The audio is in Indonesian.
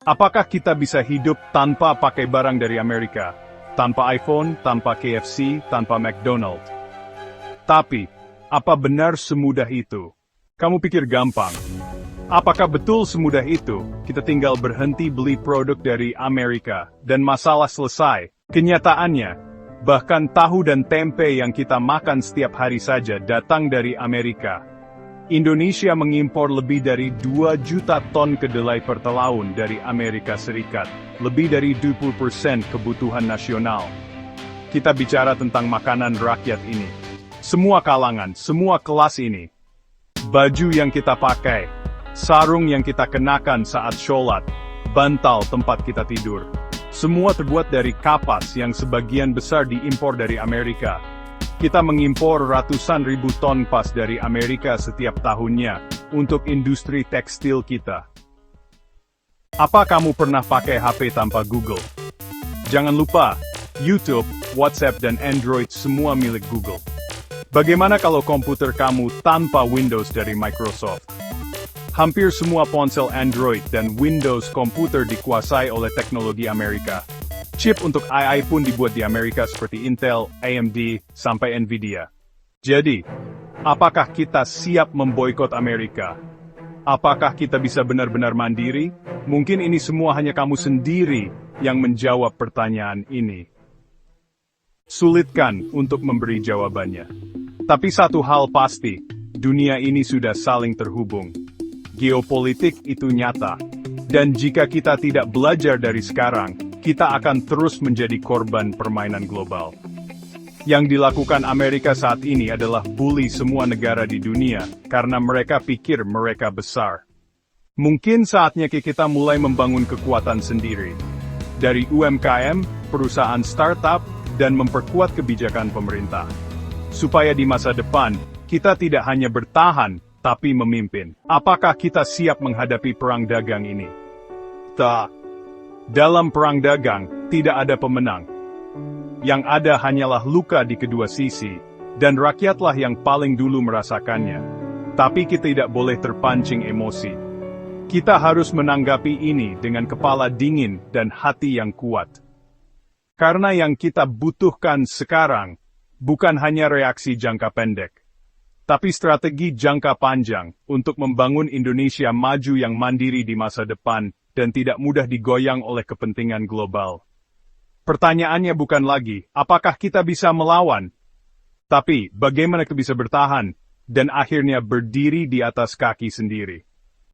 Apakah kita bisa hidup tanpa pakai barang dari Amerika? Tanpa iPhone, tanpa KFC, tanpa McDonald's? Tapi, apa benar semudah itu? Kamu pikir gampang? Apakah betul semudah itu? Kita tinggal berhenti beli produk dari Amerika, dan masalah selesai. Kenyataannya, bahkan tahu dan tempe yang kita makan setiap hari saja datang dari Amerika. Indonesia mengimpor lebih dari 2 juta ton kedelai per tahun dari Amerika Serikat, lebih dari 20% kebutuhan nasional. Kita bicara tentang makanan rakyat ini. Semua kalangan, semua kelas ini. Baju yang kita pakai, sarung yang kita kenakan saat sholat, bantal tempat kita tidur. Semua terbuat dari kapas yang sebagian besar diimpor dari Amerika. Kita mengimpor ratusan ribu ton kapas dari Amerika setiap tahunnya, untuk industri tekstil kita. Apa kamu pernah pakai HP tanpa Google? Jangan lupa, YouTube, WhatsApp dan Android semua milik Google. Bagaimana kalau komputer kamu tanpa Windows dari Microsoft? Hampir semua ponsel Android dan Windows komputer dikuasai oleh teknologi Amerika. Chip untuk AI pun dibuat di Amerika seperti Intel, AMD, sampai Nvidia. Jadi, apakah kita siap memboikot Amerika? Apakah kita bisa benar-benar mandiri? Mungkin ini semua hanya kamu sendiri yang menjawab pertanyaan ini. Sulitkan untuk memberi jawabannya. Tapi satu hal pasti, dunia ini sudah saling terhubung. Geopolitik itu nyata. Dan jika kita tidak belajar dari sekarang, kita akan terus menjadi korban permainan global. Yang dilakukan Amerika saat ini adalah bully semua negara di dunia, karena mereka pikir mereka besar. Mungkin saatnya kita mulai membangun kekuatan sendiri. Dari UMKM, perusahaan startup, dan memperkuat kebijakan pemerintah. Supaya di masa depan, kita tidak hanya bertahan, tapi memimpin. Apakah kita siap menghadapi perang dagang ini? Tak. Dalam perang dagang, tidak ada pemenang. Yang ada hanyalah luka di kedua sisi, dan rakyatlah yang paling dulu merasakannya. Tapi kita tidak boleh terpancing emosi. Kita harus menanggapi ini dengan kepala dingin dan hati yang kuat. Karena yang kita butuhkan sekarang, bukan hanya reaksi jangka pendek, tapi strategi jangka panjang untuk membangun Indonesia maju yang mandiri di masa depan, dan tidak mudah digoyang oleh kepentingan global. Pertanyaannya bukan lagi, apakah kita bisa melawan? Tapi, bagaimana kita bisa bertahan, dan akhirnya berdiri di atas kaki sendiri.